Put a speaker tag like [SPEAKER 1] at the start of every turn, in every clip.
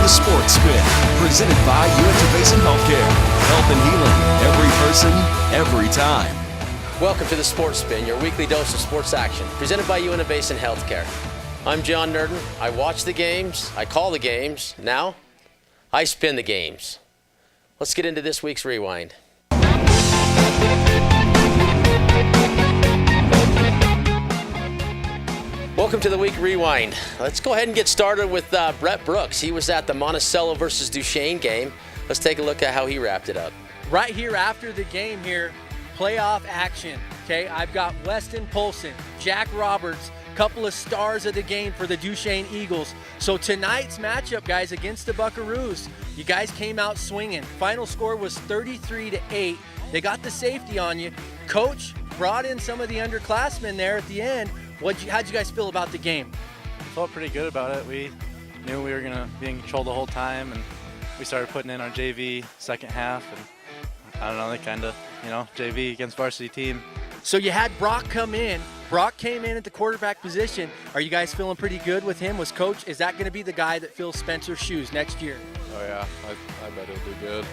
[SPEAKER 1] The Sports Spin, presented by Uintah Basin Healthcare. Health and healing, every person, every time.
[SPEAKER 2] Welcome to The Sports Spin, your weekly dose of sports action, presented by Uintah Basin Healthcare. I'm John Nerden. I watch the games, I call the games. Now, I spin the games. Let's get into this week's Rewind. Welcome to the Week Rewind. Let's go ahead and get started with Brett Brooks. He was at the Monticello versus Duchesne game. Let's take a look at how he wrapped it up.
[SPEAKER 3] Right here after the game here, playoff action, okay? I've got Weston Polson, Jack Roberts, couple of stars of the game for the Duchesne Eagles. So tonight's matchup, guys, against the Buckaroos, you guys came out swinging. Final score was 33-8. They got the safety on you. Coach brought in some of the underclassmen there at the end. How'd you guys feel about the game?
[SPEAKER 4] Felt pretty good about it. We knew we were going to be in control the whole time, and we started putting in our JV second half, and I don't know, they kind of, JV against varsity team.
[SPEAKER 3] So you had Brock come in. Brock came in at the quarterback position. Are you guys feeling pretty good with him? Is that going to be the guy that fills Spencer's shoes next year?
[SPEAKER 5] Oh yeah, I bet he'll do good.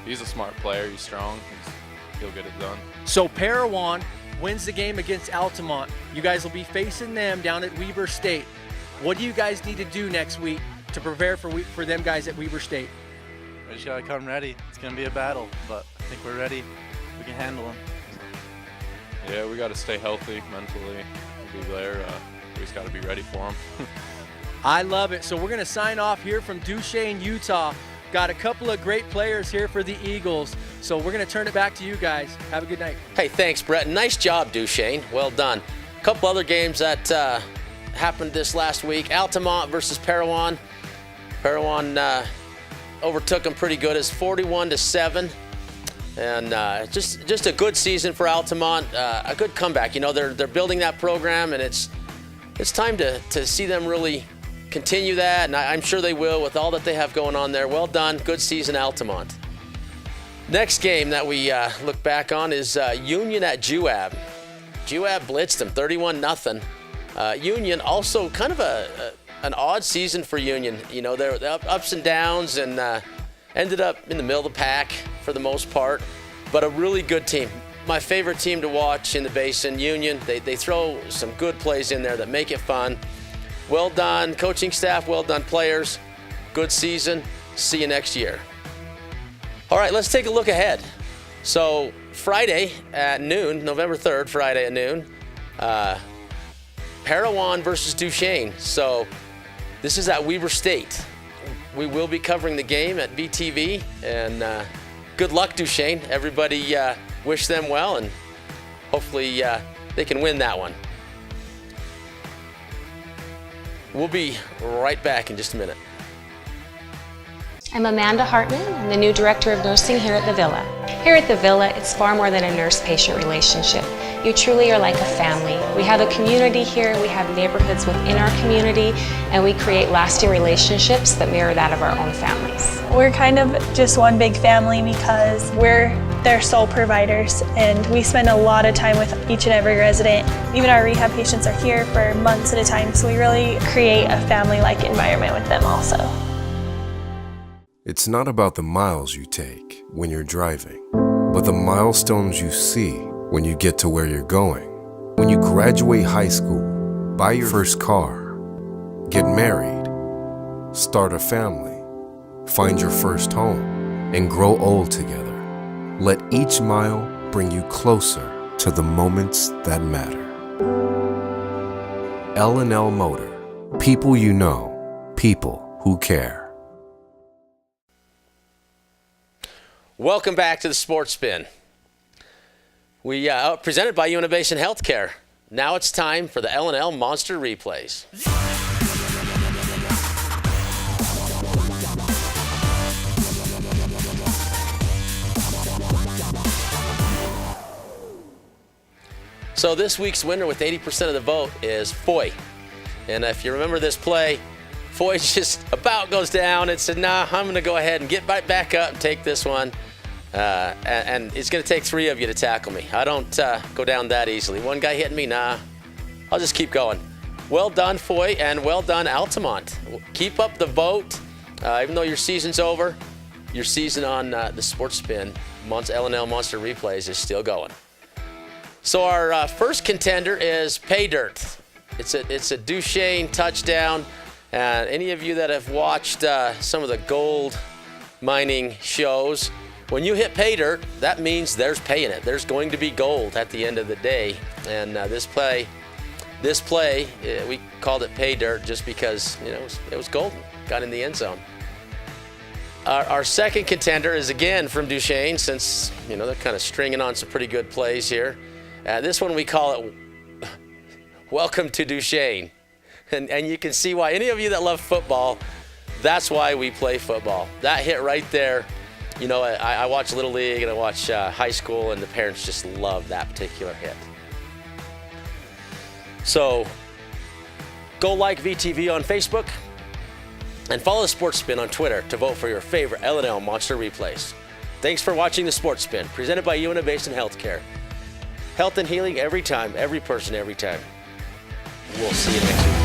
[SPEAKER 5] He's a smart player. He's strong. He'll get it done.
[SPEAKER 3] So Parowan wins the game against Altamont. You guys will be facing them down at Weber State. What do you guys need to do next week to prepare for them guys at Weber State?
[SPEAKER 4] We just got to come ready. It's going to be a battle, but I think we're ready. We can handle them.
[SPEAKER 5] Yeah, we got to stay healthy mentally. We'll be there. We just got to be ready for them.
[SPEAKER 3] I love it. So we're going to sign off here from Duchesne, Utah. Got a couple of great players here for the Eagles. So we're going to turn it back to you guys. Have a good night.
[SPEAKER 2] Hey, thanks, Brett. Nice job, Duchesne. Well done. A couple other games that happened this last week. Altamont versus Parowan. Parowan overtook them pretty good. It's 41-7. And just a good season for Altamont. A good comeback. They're building that program, and it's time to see them really continue that, and I'm sure they will with all that they have going on there. Well done. Good season, Altamont. Next game that we look back on is Union at Juab. Juab blitzed them 31-0. Union also kind of an odd season for Union. They're ups and downs, and ended up in the middle of the pack for the most part, but a really good team. My favorite team to watch in the Basin, Union. They throw some good plays in there that make it fun. Well done, coaching staff. Well done, players. Good season. See you next year. All right, let's take a look ahead. So Friday at noon, November 3rd, Friday at noon, Parowan versus Duchesne. So this is at Weber State. We will be covering the game at BTV, and good luck, Duchesne. Everybody wish them well, and hopefully they can win that one. We'll be right back in just a minute.
[SPEAKER 6] I'm Amanda Hartman. I'm the new Director of Nursing here at the Villa. Here at the Villa, it's far more than a nurse-patient relationship. You truly are like a family. We have a community here, we have neighborhoods within our community, and we create lasting relationships that mirror that of our own families.
[SPEAKER 7] We're kind of just one big family because we're their sole providers, and we spend a lot of time with each and every resident. Even our rehab patients are here for months at a time, so we really create a family-like environment with them also.
[SPEAKER 8] It's not about the miles you take when you're driving, but the milestones you see when you get to where you're going. When you graduate high school, buy your first car, get married, start a family, find your first home, and grow old together. Let each mile bring you closer to the moments that matter. L&L Motor. People you know, people who care.
[SPEAKER 2] Welcome back to the Sports Spin. We presented by Uintah Basin Healthcare. Now it's time for the L&L Monster Replays. So this week's winner with 80% of the vote is Foy. And if you remember this play, Foy just about goes down and said, nah, I'm going to go ahead and get back up and take this one. And it's going to take three of you to tackle me. I don't go down that easily. One guy hitting me, nah, I'll just keep going. Well done, Foy, and well done, Altamont. Keep up the vote. Even though your season's over, your season on the Sports Spin, L&L Monster Replays, is still going. So our first contender is Pay Dirt. It's a Duchesne touchdown. Any of you that have watched some of the gold mining shows, when you hit Pay Dirt, that means there's pay in it. There's going to be gold at the end of the day. And this play, we called it Pay Dirt just because it was golden. Got in the end zone. Our second contender is again from Duchesne, since they're kind of stringing on some pretty good plays here. This one we call it Welcome to Duchesne. And you can see why. Any of you that love football, that's why we play football. That hit right there. I watch Little League and I watch high school, and the parents just love that particular hit. So go like VTV on Facebook and follow the Sports Spin on Twitter to vote for your favorite L&L Monster Replays. Thanks for watching the Sports Spin, presented by Uintah Basin Healthcare. Health and healing every time, every person, every time. We'll see you next week.